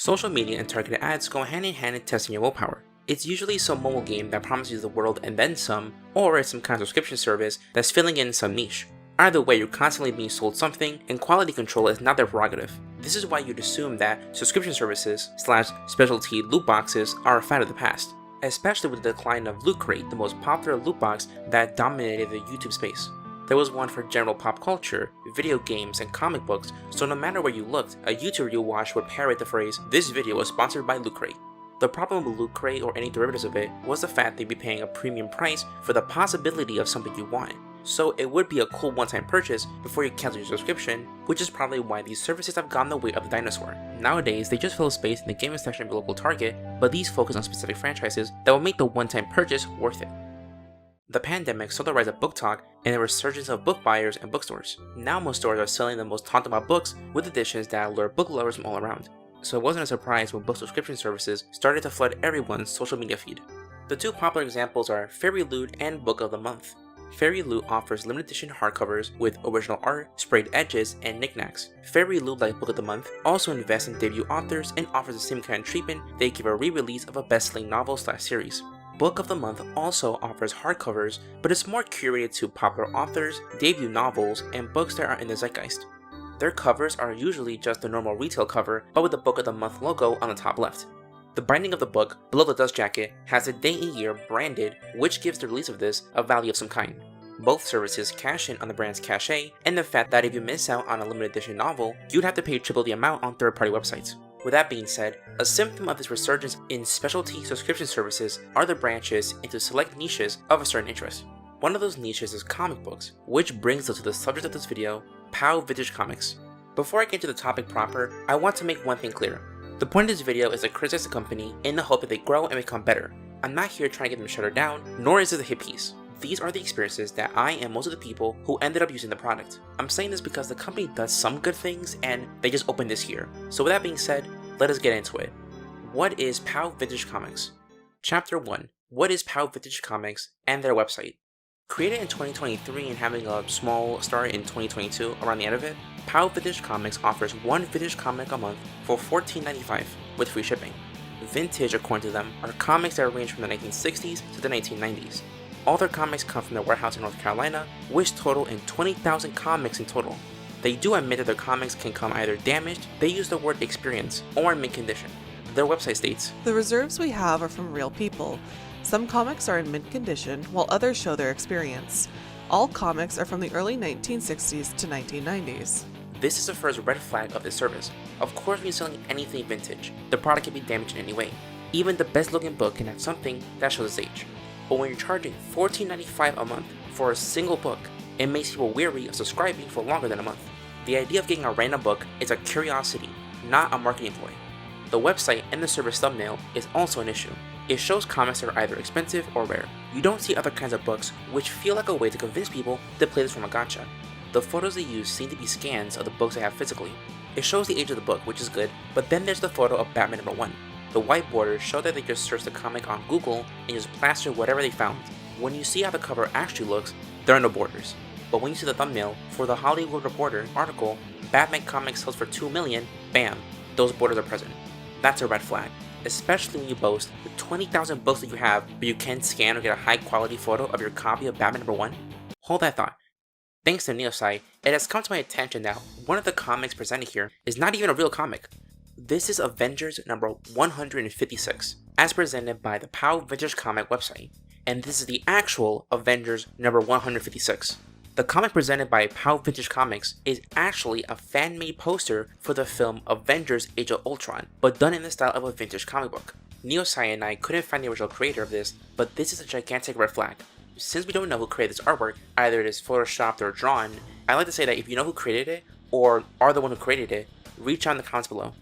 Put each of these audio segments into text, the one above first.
Social media and targeted ads go hand in hand in testing your willpower. It's usually some mobile game that promises you the world and then some, or it's some kind of subscription service that's filling in some niche. Either way, you're constantly being sold something, and quality control is not their prerogative. This is why you'd assume that subscription services / specialty loot boxes are a fad of the past, especially with the decline of Loot Crate, the most popular loot box that dominated the YouTube space. There was one for general pop culture, video games, and comic books, so no matter where you looked, a YouTuber you watched would parrot the phrase, "This video was sponsored by Loot Crate." The problem with Loot Crate or any derivatives of it was the fact they'd be paying a premium price for the possibility of something you want. So it would be a cool one-time purchase before you cancel your subscription, which is probably why these services have gone the way of the dinosaur. Nowadays, they just fill a space in the gaming section of your local Target, but these focus on specific franchises that will make the one-time purchase worth it. The pandemic saw the rise of book talk and the resurgence of book buyers and bookstores. Now most stores are selling the most talked about books with editions that lure book lovers from all around. So it wasn't a surprise when book subscription services started to flood everyone's social media feed. The two popular examples are Fairy Loot and Book of the Month. Fairy Loot offers limited edition hardcovers with original art, sprayed edges, and knickknacks. Fairy Loot, like Book of the Month, also invests in debut authors and offers the same kind of treatment they give a re-release of a best-selling novel / series. Book of the Month also offers hardcovers, but it's more curated to popular authors, debut novels, and books that are in the zeitgeist. Their covers are usually just the normal retail cover, but with the Book of the Month logo on the top left. The binding of the book, below the dust jacket, has the day and year branded, which gives the release of this a value of some kind. Both services cash in on the brand's cachet, and the fact that if you miss out on a limited edition novel, you'd have to pay triple the amount on third-party websites. With that being said, a symptom of this resurgence in specialty subscription services are the branches into select niches of a certain interest. One of those niches is comic books, which brings us to the subject of this video, POW Vintage Comics. Before I get into the topic proper, I want to make one thing clear. The point of this video is to criticize the company in the hope that they grow and become better. I'm not here trying to get them shuttered down, nor is it a hit piece. These are the experiences that I and most of the people who ended up using the product. I'm saying this because the company does some good things and they just opened this year. So with that being said, let us get into it. What is POW Vintage Comics? Chapter 1. What is POW Vintage Comics and their website? Created in 2023 and having a small start in 2022 around the end of it, POW Vintage Comics offers one vintage comic a month for $14.95 with free shipping. Vintage, according to them, are comics that range from the 1960s to the 1990s. All their comics come from their warehouse in North Carolina, which total in 20,000 comics in total. They do admit that their comics can come either damaged, they use the word experience, or in mint condition. Their website states, "The reserves we have are from real people. Some comics are in mint condition, while others show their experience. All comics are from the early 1960s to 1990s. This is the first red flag of this service. Of course, when you're selling anything vintage, the product can be damaged in any way. Even the best looking book can have something that shows its age. But when you're charging $14.95 a month for a single book, it makes people weary of subscribing for longer than a month. The idea of getting a random book is a curiosity, not a marketing ploy. The website and the service thumbnail is also an issue. It shows comics that are either expensive or rare. You don't see other kinds of books, which feel like a way to convince people to play this from a gacha. The photos they use seem to be scans of the books they have physically. It shows the age of the book, which is good, but then there's the photo of Batman #1. The white borders show that they just searched the comic on Google and just plastered whatever they found. When you see how the cover actually looks, there are no borders. But when you see the thumbnail for the Hollywood Reporter article, Batman comics sells for $2 million, bam, those borders are present. That's a red flag, especially when you boast the 20,000 books that you have, but you can't scan or get a high quality photo of your copy of Batman #1. Hold that thought. Thanks to Neosci, it has come to my attention that one of the comics presented here is not even a real comic. This is Avengers number 156, as presented by the POW Vintage Comic website, and this is the actual Avengers number 156. The comic presented by POW Vintage Comics is actually a fan-made poster for the film Avengers Age of Ultron, but done in the style of a vintage comic book. Neosci and I couldn't find the original creator of this, but this is a gigantic red flag. Since we don't know who created this artwork, either it is photoshopped or drawn, I like to say that if you know who created it, or are the one who created it, reach out in the comments below.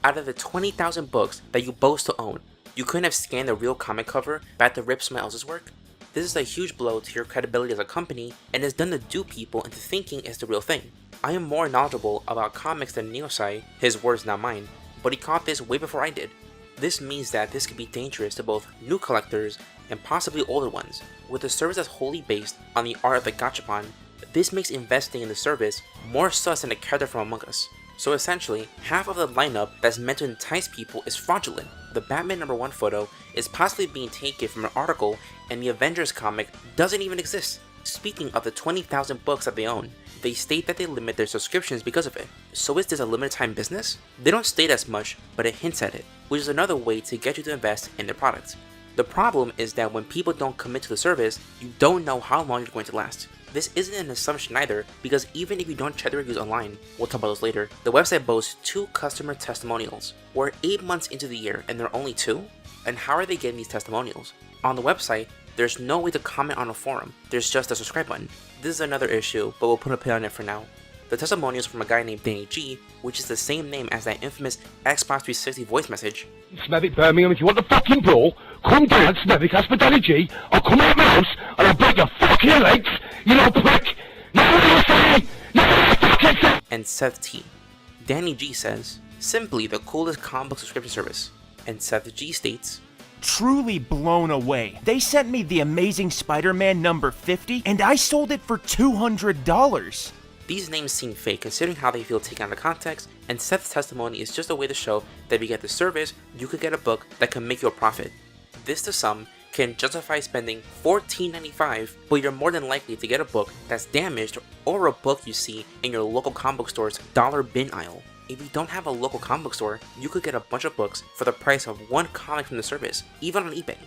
Out of the 20,000 books that you boast to own, you couldn't have scanned the real comic cover back to rip someone else's work? This is a huge blow to your credibility as a company and is done to dupe people into thinking it's the real thing. I am more knowledgeable about comics than Neosci, his words not mine, but he caught this way before I did. This means that this could be dangerous to both new collectors and possibly older ones. With a service that's wholly based on the art of the gachapon, this makes investing in the service more sus than a character from Among Us. So essentially, half of the lineup that's meant to entice people is fraudulent. The Batman #1 photo is possibly being taken from an article, and the Avengers comic doesn't even exist. Speaking of the 20,000 books that they own, they state that they limit their subscriptions because of it. So is this a limited time business? They don't state as much, but it hints at it, which is another way to get you to invest in their product. The problem is that when people don't commit to the service, you don't know how long you're going to last. This isn't an assumption either, because even if you don't check the reviews online, we'll talk about those later, the website boasts 2 customer testimonials. We're 8 months into the year and there are only 2? And how are they getting these testimonials? On the website, there's no way to comment on a forum, there's just a subscribe button. This is another issue, but we'll put a pin on it for now. The testimonials from a guy named Danny G, which is the same name as that infamous Xbox 360 voice message. Smevik Birmingham, if you want the fucking brawl, come down Smevik, ask for Danny G, I'll come out my house and I'll break your fucking legs, you little prick! And Seth T. Danny G says, simply the coolest comic book subscription service. And Seth G states, truly blown away. They sent me the Amazing Spider-Man number 50 and I sold it for $200. These names seem fake considering how they feel taken out of context, and Seth's testimony is just a way to show that if you get the service, you could get a book that can make you a profit. This to some can justify spending $14.95, but you're more than likely to get a book that's damaged or a book you see in your local comic book store's dollar bin aisle. If you don't have a local comic book store, you could get a bunch of books for the price of one comic from the service, even on eBay.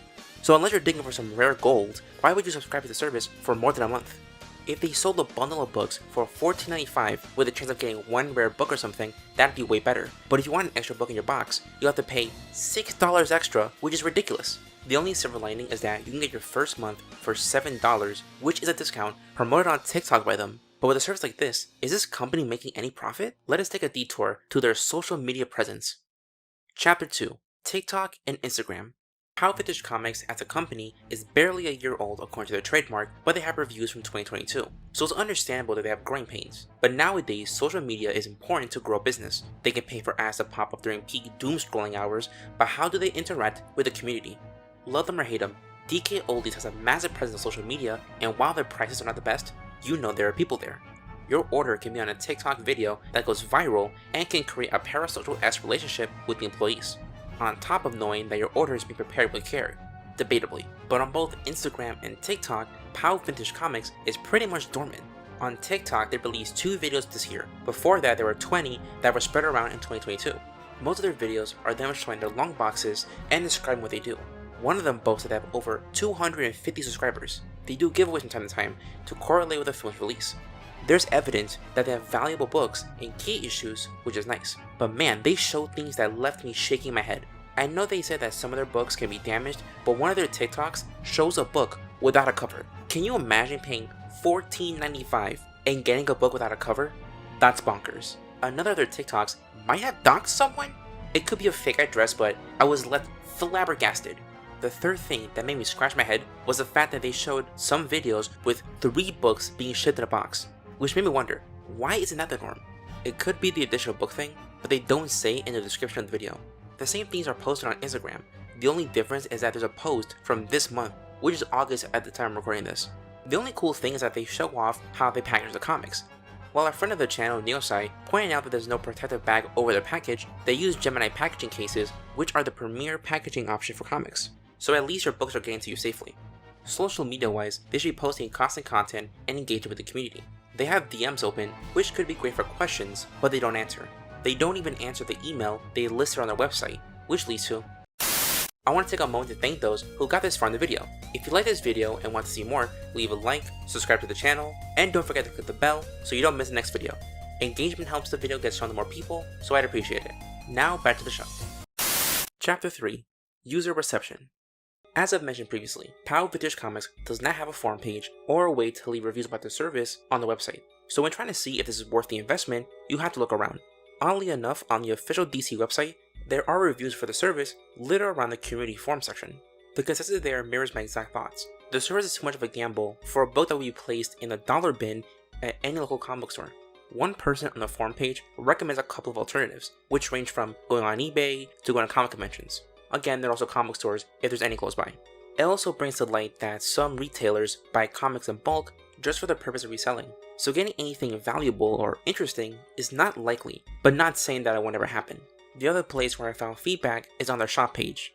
So unless you're digging for some rare gold, why would you subscribe to the service for more than a month? If they sold a bundle of books for $14.95 with a chance of getting one rare book or something, that'd be way better. But if you want an extra book in your box, you'll have to pay $6 extra, which is ridiculous. The only silver lining is that you can get your first month for $7, which is a discount promoted on TikTok by them. But with a service like this, is this company making any profit? Let us take a detour to their social media presence. Chapter 2. TikTok and Instagram. Pow Vintage Comics as a company is barely a year old according to their trademark, but they have reviews from 2022, so it's understandable that they have growing pains. But nowadays, social media is important to grow a business. They can pay for ads to pop up during peak doom scrolling hours, but how do they interact with the community? Love them or hate them, DK Oldies has a massive presence on social media, and while their prices are not the best, you know there are people there. Your order can be on a TikTok video that goes viral and can create a parasocial-esque relationship with the employees, on top of knowing that your order is being prepared with care, debatably. But on both Instagram and TikTok, Pow Vintage Comics is pretty much dormant. On TikTok, they released 2 videos this year. Before that, there were 20 that were spread around in 2022. Most of their videos are them showing their long boxes and describing what they do. One of them boasts that they have over 250 subscribers. They do giveaways from time to time to correlate with the film's release. There's evidence that they have valuable books and key issues, which is nice. But man, they showed things that left me shaking my head. I know they said that some of their books can be damaged, but one of their TikToks shows a book without a cover. Can you imagine paying $14.95 and getting a book without a cover? That's bonkers. Another of their TikToks might have doxed someone? It could be a fake address, but I was left flabbergasted. The third thing that made me scratch my head was the fact that they showed some videos with 3 books being shipped in a box, which made me wonder, why isn't that the norm? It could be the additional book thing, but they don't say in the description of the video. The same things are posted on Instagram. The only difference is that there's a post from this month, which is August at the time I'm recording this. The only cool thing is that they show off how they package the comics. While a friend of the channel, Neosai, pointed out that there's no protective bag over their package, they use Gemini packaging cases, which are the premier packaging option for comics. So at least your books are getting to you safely. Social media wise, they should be posting constant content and engaging with the community. They have DMs open, which could be great for questions, but they don't answer. They don't even answer the email they listed on their website, which leads to... I want to take a moment to thank those who got this far in the video. If you like this video and want to see more, leave a like, subscribe to the channel, and don't forget to click the bell so you don't miss the next video. Engagement helps the video get shown to more people, so I'd appreciate it. Now back to the show. Chapter 3. User Reception. As I've mentioned previously, Pow Vintage Comics does not have a forum page or a way to leave reviews about their service on the website. So when trying to see if this is worth the investment, you have to look around. Oddly enough, on the official DC website, there are reviews for the service littered around the community forum section. The consensus there mirrors my exact thoughts. The service is too much of a gamble for a book that will be placed in a dollar bin at any local comic book store. One person on the forum page recommends a couple of alternatives, which range from going on eBay to going to comic conventions. Again, there are also comic stores if there's any close by. It also brings to light that some retailers buy comics in bulk just for the purpose of reselling. so getting anything valuable or interesting is not likely, but not saying that it will never happen. The other place where I found feedback is on their shop page.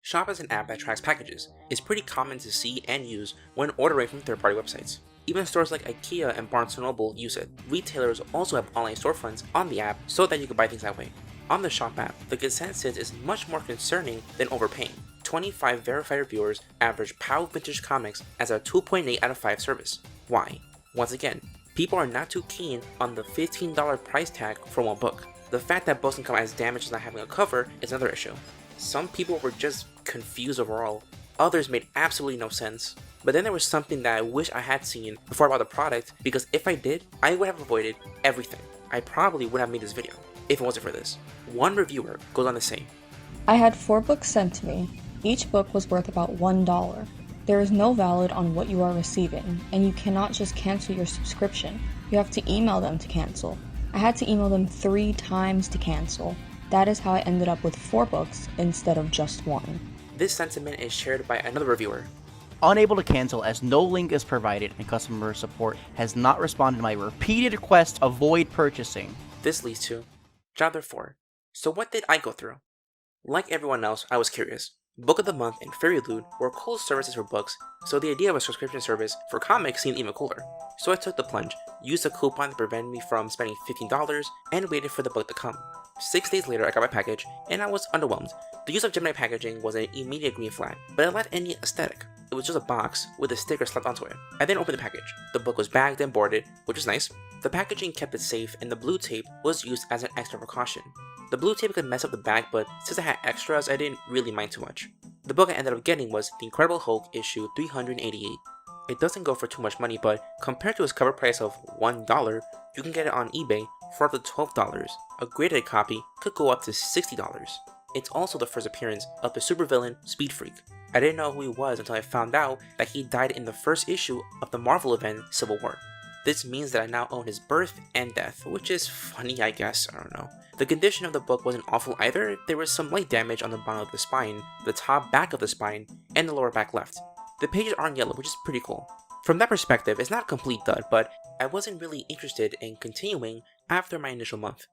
Shop is an app that tracks packages. It's pretty common to see and use when ordering from third-party websites. Even stores like IKEA and Barnes & Noble use it. Retailers also have online storefronts on the app so that you can buy things that way. On the Shop app, the consensus is much more concerning than overpaying. 25 verified reviewers average POW Vintage Comics as a 2.8 out of 5 service. Why? Once again, people are not too keen on the $15 price tag for one book. The fact that books can come as damaged as not having a cover is another issue. Some people were just confused overall. Others made absolutely no sense. But then there was something that I wish I had seen before I bought the product, because if I did, I would have avoided everything. I probably would have made this video if it wasn't for this. One reviewer goes on to say, I had 4 books sent to me. Each book was worth about $1. There is no valid on what you are receiving, and you cannot just cancel your subscription. You have to email them to cancel. I had to email them 3 times to cancel. That is how I ended up with 4 books instead of just 1. This sentiment is shared by another reviewer. Unable to cancel as no link is provided and customer support has not responded to my repeated request to avoid purchasing. This leads to Chapter 4. So what did I go through? Like everyone else, I was curious. Book of the Month and Fairy Loot were cool services for books, so the idea of a subscription service for comics seemed even cooler. So I took the plunge, used a coupon that prevented me from spending $15, and waited for the book to come. 6 days later, I got my package, and I was underwhelmed. The use of Gemini packaging was an immediate green flag, but it lacked any aesthetic. It was just a box with a sticker slapped onto it. I then opened the package. The book was bagged and boarded, which was nice. The packaging kept it safe, and the blue tape was used as an extra precaution. The blue tape could mess up the bag, but since I had extras, I didn't really mind too much. The book I ended up getting was The Incredible Hulk issue 388. It doesn't go for too much money, but compared to its cover price of $1, you can get it on eBay for up to $12. A graded copy could go up to $60. It's also the first appearance of the supervillain Speed Freak. I didn't know who he was until I found out that he died in the first issue of the Marvel event Civil War. This means that I now own his birth and death, which is funny, I guess, I don't know. The condition of the book wasn't awful either. There was some light damage on the bottom of the spine, the top back of the spine, and the lower back left. The pages aren't yellow, which is pretty cool. From that perspective, it's not a complete dud, but I wasn't really interested in continuing after my initial month.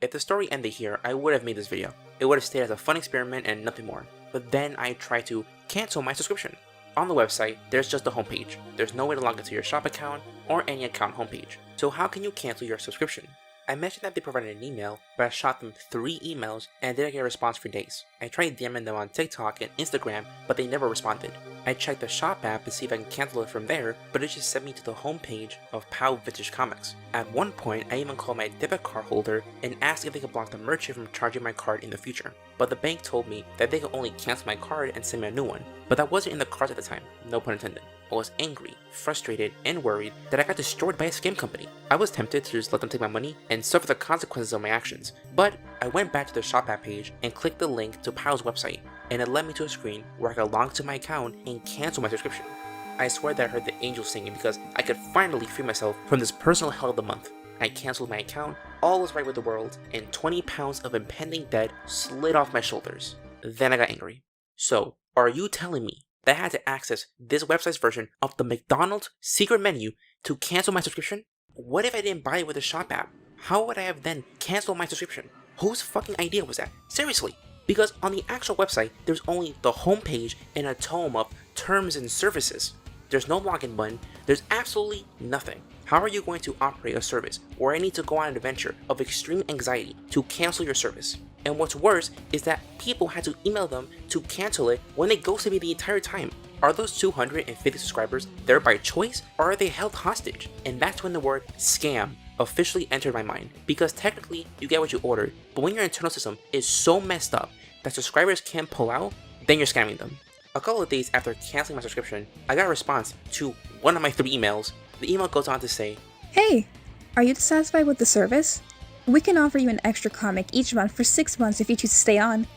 If the story ended here, I would have made this video. It would have stayed as a fun experiment and nothing more. But then I tried to cancel my subscription. On the website, there's just the homepage. There's no way to log into your shop account or any account homepage. So how can you cancel your subscription? I mentioned that they provided an email, but I shot them 3 emails and didn't get a response for days. I tried DMing them on TikTok and Instagram, but they never responded. I checked the shop app to see if I can cancel it from there, but it just sent me to the homepage of POW Vintage Comics. At one point, I even called my debit card holder and asked if they could block the merchant from charging my card in the future. But the bank told me that they could only cancel my card and send me a new one. But that wasn't in the cards at the time, no pun intended. I was angry, frustrated, and worried that I got destroyed by a scam company. I was tempted to just let them take my money and suffer the consequences of my actions. But I went back to the shop app page and clicked the link to POW's website, and it led me to a screen where I could log to my account and cancel my subscription. I swear that I heard the angels singing because I could finally free myself from this personal hell of the month. I canceled my account, all was right with the world, and 20 pounds of impending debt slid off my shoulders. Then I got angry. So, are you telling me that I had to access this website's version of the McDonald's secret menu to cancel my subscription? What if I didn't buy it with the shop app? How would I have then canceled my subscription? Whose fucking idea was that? Seriously. Because on the actual website, there's only the homepage and a tome of terms and services. There's no login button, there's absolutely nothing. How are you going to operate a service where I need to go on an adventure of extreme anxiety to cancel your service? And what's worse is that people had to email them to cancel it when they ghosted me the entire time. Are those 250 subscribers there by choice, or are they held hostage? And that's when the word scam officially entered my mind. Because technically, you get what you ordered, but when your internal system is so messed up that subscribers can't pull out, then you're scamming them. A couple of days after canceling my subscription, I got a response to one of my 3 emails. The email goes on to say, Hey, are you dissatisfied with the service? We can offer you an extra comic each month for 6 months if you choose to stay on.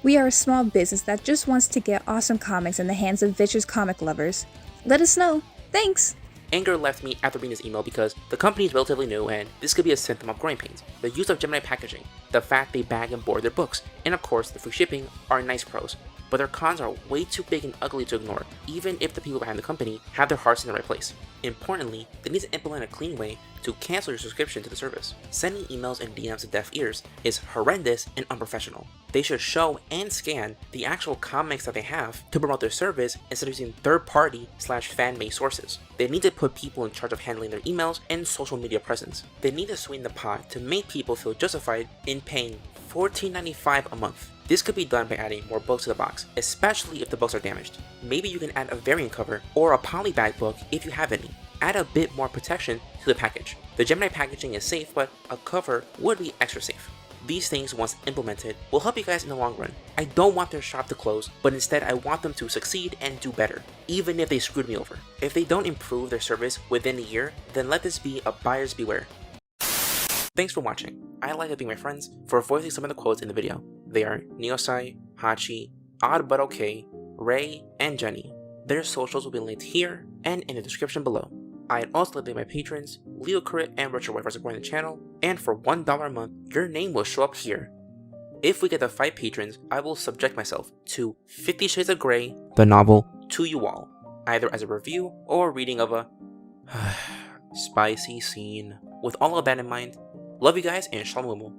We are a small business that just wants to get awesome comics in the hands of vicious comic lovers. Let us know. Thanks! Anger left me after reading this email because the company is relatively new and this could be a symptom of growing pains. The use of Gemini packaging, the fact they bag and board their books, and of course the free shipping are nice pros. but their cons are way too big and ugly to ignore, even if the people behind the company have their hearts in the right place. Importantly, they need to implement a clean way to cancel your subscription to the service. Sending emails and DMs to deaf ears is horrendous and unprofessional. They should show and scan the actual comics that they have to promote their service instead of using third-party/fan-made sources. They need to put people in charge of handling their emails and social media presence. They need to sweeten the pot to make people feel justified in paying $14.95 a month. This could be done by adding more books to the box, especially if the books are damaged. Maybe you can add a variant cover or a polybag book if you have any. Add a bit more protection to the package. The Gemini packaging is safe, but a cover would be extra safe. These things, once implemented, will help you guys in the long run. I don't want their shop to close, but instead I want them to succeed and do better, even if they screwed me over. If they don't improve their service within a year, then let this be a buyer's beware. Thanks for watching. I'd like to thank my friends for voicing some of the quotes in the video. They are Neosai, Hachi, Odd But Okay, Ray, and Jenny. Their socials will be linked here and in the description below. I'd also like to thank my patrons, Leo Crit and Richard White for supporting the channel, and for $1 a month, your name will show up here. If we get the 5 patrons, I will subject myself to 50 Shades of Grey, the novel, to you all, either as a review or a reading of a spicy scene. With all of that in mind, love you guys and shamalamoomoo.